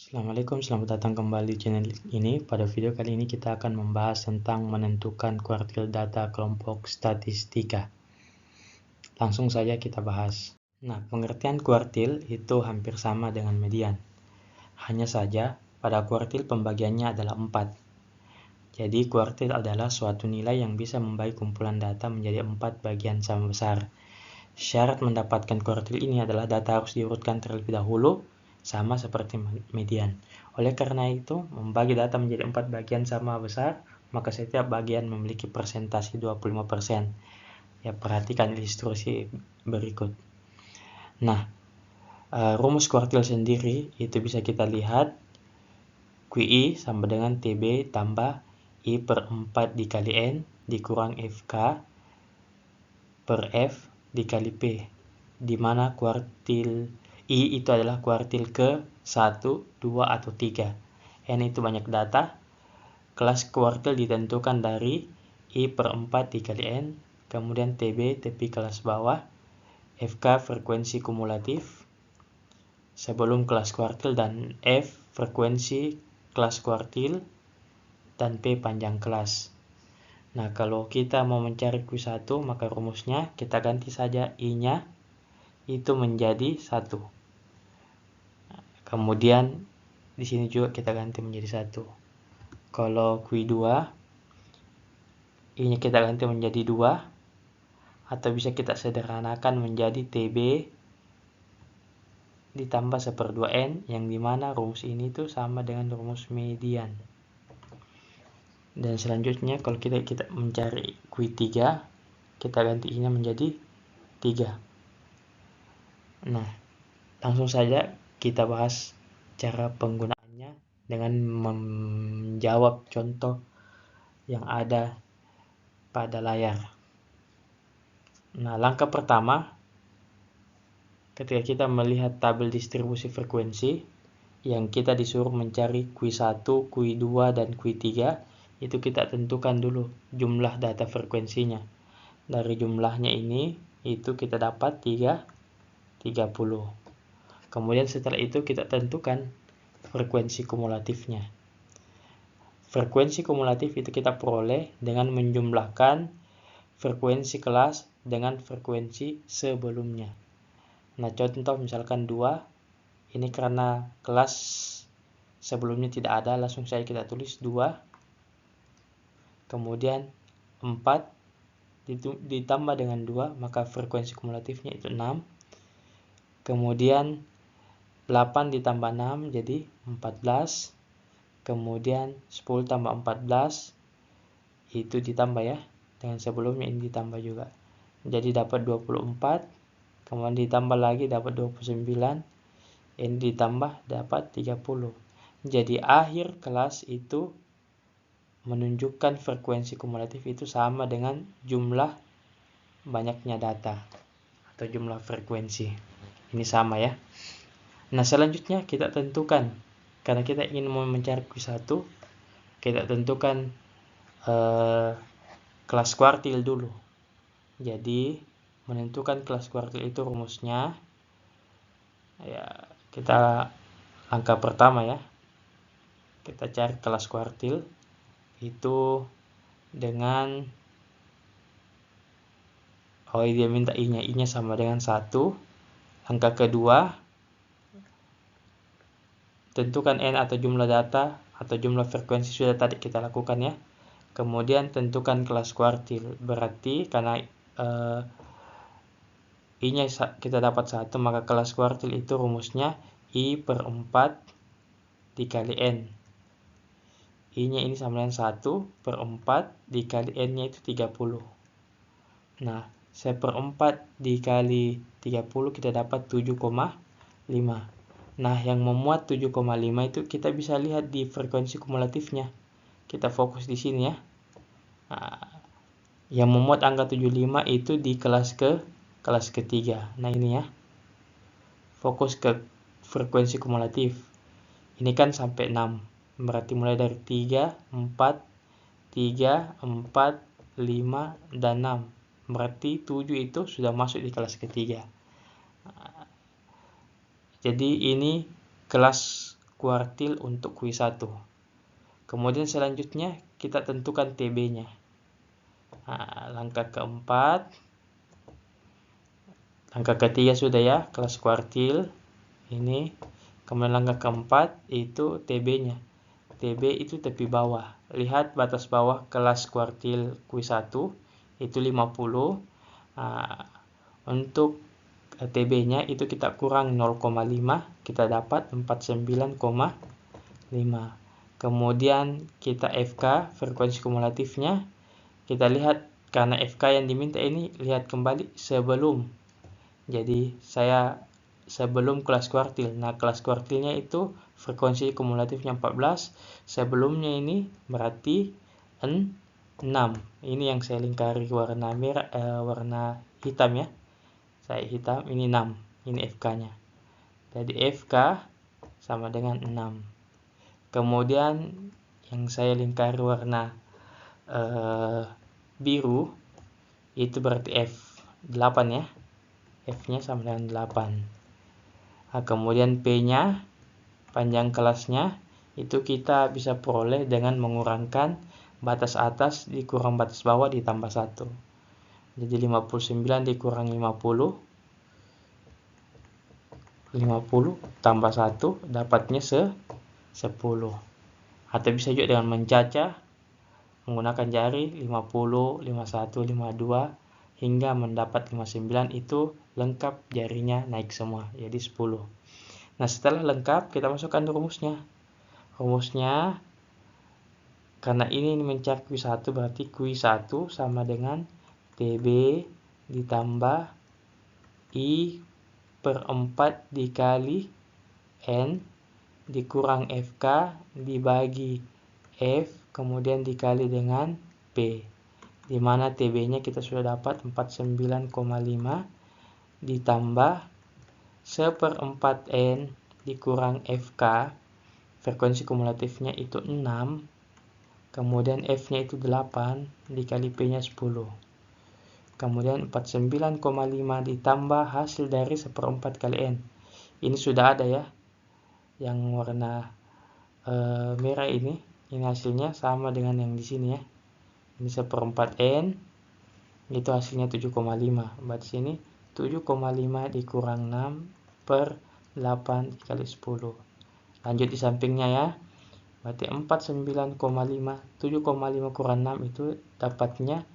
Assalamualaikum, selamat datang kembali di channel ini. Pada video kali ini kita akan membahas tentang menentukan kuartil data kelompok statistika. Langsung saja kita bahas. Nah, pengertian kuartil itu hampir sama dengan median. Hanya saja pada kuartil pembagiannya adalah 4. Jadi kuartil adalah suatu nilai yang bisa membagi kumpulan data menjadi 4 bagian sama besar. Syarat mendapatkan kuartil ini adalah data harus diurutkan terlebih dahulu, sama seperti median. Oleh karena itu, membagi data menjadi 4 bagian sama besar, maka setiap bagian memiliki persentase 25%. Ya, perhatikan instruksi berikut. Nah, rumus kuartil sendiri itu bisa kita lihat QI sama dengan TB tambah I per 4 dikali N dikurang FK per F dikali P, di mana kuartil I itu adalah kuartil ke 1, 2, atau 3. N itu banyak data. Kelas kuartil ditentukan dari I per 4 dikali N, kemudian TB tepi kelas bawah, FK frekuensi kumulatif sebelum kelas kuartil, dan F frekuensi kelas kuartil, dan P panjang kelas. Nah, kalau kita mau mencari Q1, maka rumusnya kita ganti saja I-nya itu menjadi 1. Kemudian di sini juga kita ganti menjadi 1. Kalau Q2, I-nya kita ganti menjadi 2, atau bisa kita sederhanakan menjadi TB ditambah 1/2N, yang dimana rumus ini tuh sama dengan rumus median. Dan selanjutnya kalau kita mencari Q3, kita ganti I-nya menjadi 3. Nah, langsung saja kita bahas cara penggunaannya dengan menjawab contoh yang ada pada layar. Nah, langkah pertama, ketika kita melihat tabel distribusi frekuensi, yang kita disuruh mencari Q1, Q2, dan Q3, itu kita tentukan dulu jumlah data frekuensinya. Dari jumlahnya ini, itu kita dapat 30. Kemudian setelah itu kita tentukan frekuensi kumulatifnya. Frekuensi kumulatif itu kita peroleh dengan menjumlahkan frekuensi kelas dengan frekuensi sebelumnya. Nah, contoh misalkan 2, ini karena kelas sebelumnya tidak ada, langsung saja kita tulis 2. Kemudian 4 ditambah dengan 2, maka frekuensi kumulatifnya itu 6. Kemudian 8 ditambah 6 jadi 14. Kemudian 10 tambah 14 itu ditambah ya, dengan sebelumnya ini ditambah juga. Jadi dapat 24. Kemudian ditambah lagi dapat 29. Ini ditambah dapat 30. Jadi akhir kelas itu menunjukkan frekuensi kumulatif itu sama dengan jumlah banyaknya data atau jumlah frekuensi. Ini sama ya. Nah, selanjutnya kita tentukan, karena kita ingin mencari Q1, kita tentukan kelas kuartil dulu. Jadi menentukan kelas kuartil itu rumusnya ya, kita langkah pertama ya, kita cari kelas kuartil itu dengan dia minta I-nya sama dengan 1. Langkah kedua, tentukan N atau jumlah data atau jumlah frekuensi, sudah tadi kita lakukan ya. Kemudian tentukan kelas kuartil, berarti karena I-nya kita dapat 1, maka kelas kuartil itu rumusnya I per 4 dikali N. I-nya ini sama dengan 1 per 4 dikali N-nya itu 30. Nah, 1/4 dikali 30 kita dapat 7,5. Nah, yang memuat 7,5 itu kita bisa lihat di frekuensi kumulatifnya. Kita fokus di sini ya. Nah, yang memuat angka 75 itu di kelas ketiga. Nah, ini ya. Fokus ke frekuensi kumulatif. Ini kan sampai 6. Berarti mulai dari 3, 4, 5, dan 6. Berarti 7 itu sudah masuk di kelas ketiga. Jadi ini kelas kuartil untuk Q1. Kemudian selanjutnya kita tentukan TB-nya. Nah, langkah keempat, langkah ketiga sudah ya, kelas kuartil ini. Kemudian langkah keempat itu TB-nya. TB itu tepi bawah. Lihat batas bawah kelas kuartil Q1 itu 50. Untuk TB-nya itu kita kurang 0,5, kita dapat 49,5. Kemudian kita FK, frekuensi kumulatifnya. Kita lihat, karena FK yang diminta ini, lihat kembali sebelum. Jadi saya sebelum kelas kuartil. Nah, kelas kuartilnya itu frekuensi kumulatifnya 14. Sebelumnya ini berarti 6. Ini yang saya lingkari warna merah, warna hitam ya. Saya hitam, ini 6. Ini FK-nya. Jadi FK sama dengan 6. Kemudian yang saya lingkari warna biru itu berarti F8 ya. F-nya sama dengan 8. Nah, kemudian P-nya, panjang kelasnya, itu kita bisa peroleh dengan mengurangkan batas atas dikurang batas bawah ditambah 1. Jadi 59 dikurang 50 tambah 1 dapatnya 10. Atau bisa juga dengan mencacah menggunakan jari 50, 51, 52 hingga mendapat 59, itu lengkap jarinya naik semua jadi 10. Nah, setelah lengkap kita masukkan rumusnya. Rumusnya karena ini mencari Q1 berarti Q1 sama dengan TB ditambah I per 4 dikali N dikurang FK dibagi F kemudian dikali dengan P, di mana TB-nya kita sudah dapat 49,5 ditambah 1/4 N dikurang FK, frekuensi kumulatifnya itu 6, kemudian F-nya itu 8 dikali P-nya 10. Kemudian 49,5 ditambah hasil dari 1/4 kali N. Ini sudah ada ya, yang warna merah ini hasilnya sama dengan yang di sini ya. Ini 1/4 N, itu hasilnya 7,5. Berarti sini 7,5 dikurang 6 per 8 dikali 10. Lanjut di sampingnya ya. Berarti 49,5, 7,5 kurang 6 itu dapatnya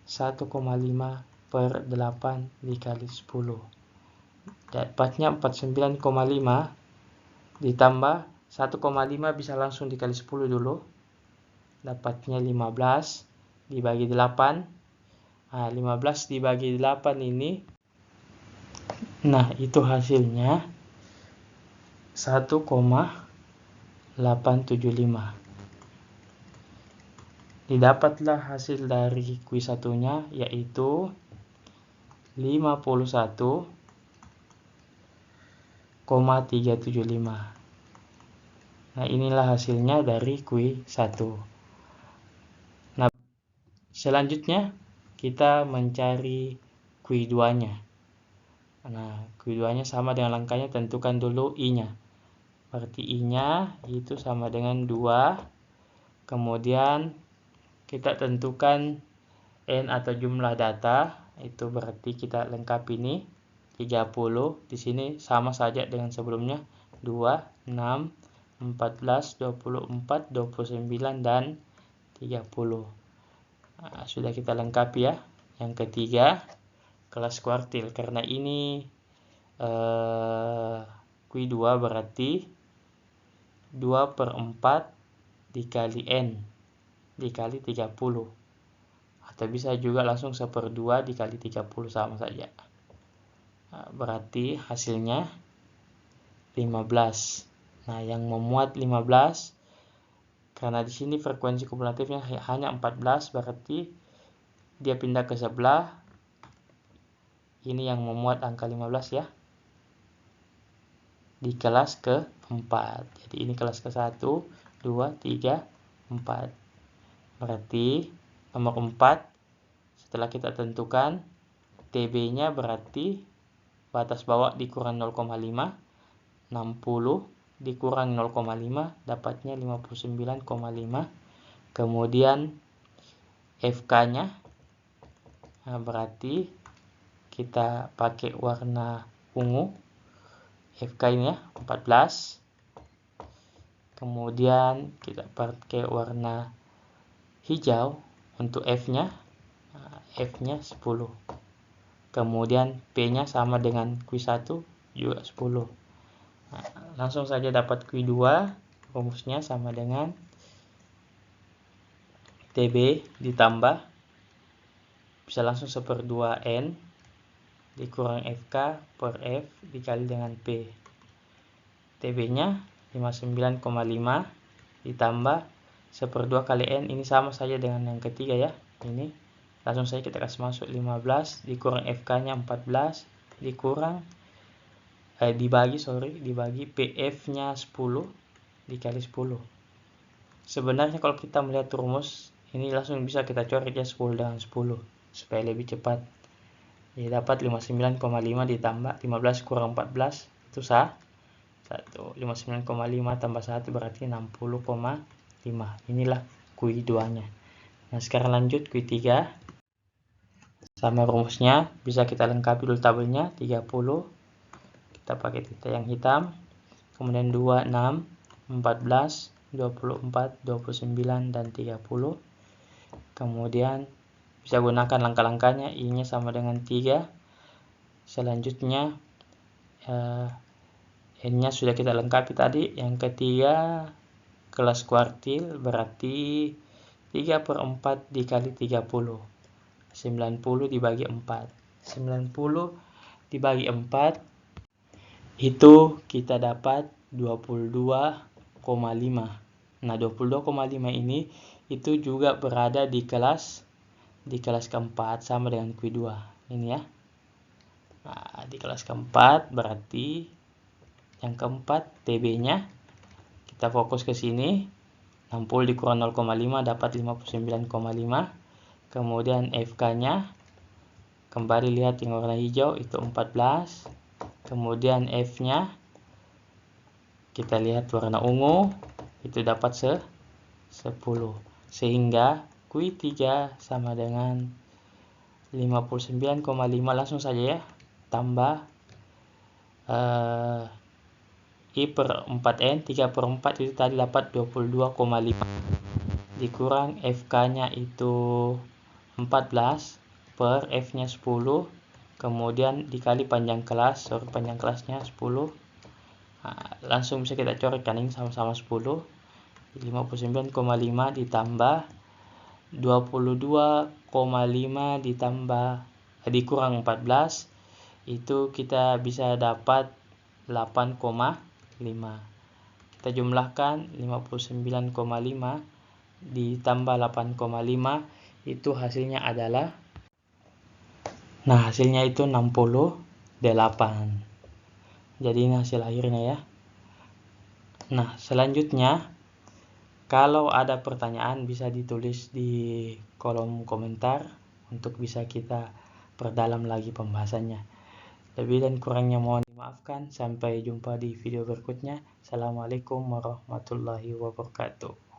1,5 per 8 dikali 10. Dapatnya 49,5 ditambah 1,5 bisa langsung dikali 10 dulu. Dapatnya 15 dibagi 8. Nah, 15 dibagi 8 ini. Nah, itu hasilnya 1,875. Didapatlah hasil dari Q1-nya yaitu 51,375. Nah, inilah hasilnya dari Q1. Nah, selanjutnya kita mencari Q2-nya. Nah, Q2-nya sama dengan langkahnya, tentukan dulu I-nya. Berarti I-nya itu sama dengan 2. Kemudian kita tentukan N atau jumlah data, itu berarti kita lengkapi ini 30. Di sini sama saja dengan sebelumnya, 2, 6, 14, 24, 29 dan 30. Nah, sudah kita lengkapi ya. Yang ketiga, kelas kuartil. Karena ini Q2 berarti 2/4 dikali N dikali 30. Atau bisa juga langsung 1/2 dikali 30, sama saja. Nah, berarti hasilnya 15. Nah, yang memuat 15 karena di sini frekuensi kumulatifnya hanya 14, berarti dia pindah ke sebelah. Ini yang memuat angka 15 ya. Di kelas ke-4. Jadi ini kelas ke-1, 2, 3, 4. Berarti nomor 4 setelah kita tentukan TB-nya berarti batas bawah dikurang 0,5, 60 dikurang 0,5 dapatnya 59,5. Kemudian FK-nya berarti kita pakai warna ungu. FK ini ya 14. Kemudian kita pakai warna hijau untuk F-nya. F-nya 10. Kemudian P-nya sama dengan Q1 juga 10. Langsung saja dapat Q2. Rumusnya sama dengan TB ditambah, bisa langsung 1/2 N dikurang FK per F dikali dengan P. TB-nya 59,5 ditambah 1/2 kali N, ini sama saja dengan yang ketiga ya. Ini langsung saja kita kasih masuk 15 dikurang FK-nya 14 dikurang dibagi PF-nya 10 dikali 10. Sebenarnya kalau kita melihat rumus ini langsung bisa kita coret ya 10 dengan 10 supaya lebih cepat. Jadi dapat 59,5 ditambah 15 kurang 14 itu sah. 59,5 tambah 1 berarti 60,5. Inilah Q2-nya. Nah, sekarang lanjut Q3. Sama rumusnya bisa kita lengkapi dulu tabelnya. 30 kita pakai tinta yang hitam. Kemudian 26, 14, 24, 29 dan 30. Kemudian bisa gunakan langkah-langkahnya, I-nya sama dengan 3. Selanjutnya N-nya sudah kita lengkapi tadi. Yang ketiga kelas kuartil berarti 3/4 dikali 30. 90 dibagi 4. 90 dibagi 4 itu kita dapat 22,5. Nah, 22,5 ini itu juga berada di kelas keempat sama dengan Q2 ini ya. Nah, di kelas keempat berarti yang keempat TB-nya kita fokus ke sini. 60 dikurang 0,5 dapat 59,5. Kemudian FK-nya kembali lihat yang warna hijau itu 14. Kemudian F-nya kita lihat warna ungu itu dapat 10. Sehingga Q3 sama dengan 59,5. Langsung saja ya, tambah I per 4N, 3/4 itu tadi dapat 22,5 dikurang FK-nya itu 14 per F-nya 10, kemudian dikali panjang kelas, panjang kelasnya 10. Nah, langsung bisa kita coret kan, ini sama-sama 10. 59,5 ditambah 22,5 ditambah dikurang 14 itu kita bisa dapat 8,5. Kita jumlahkan 59,5 ditambah 8,5 itu hasilnya adalah, nah hasilnya itu 68. Jadi ini hasil akhirnya ya. Nah, selanjutnya kalau ada pertanyaan bisa ditulis di kolom komentar untuk bisa kita perdalam lagi pembahasannya. Lebih dan kurangnya mohon dimaafkan. Sampai jumpa di video berikutnya. Assalamualaikum warahmatullahi wabarakatuh.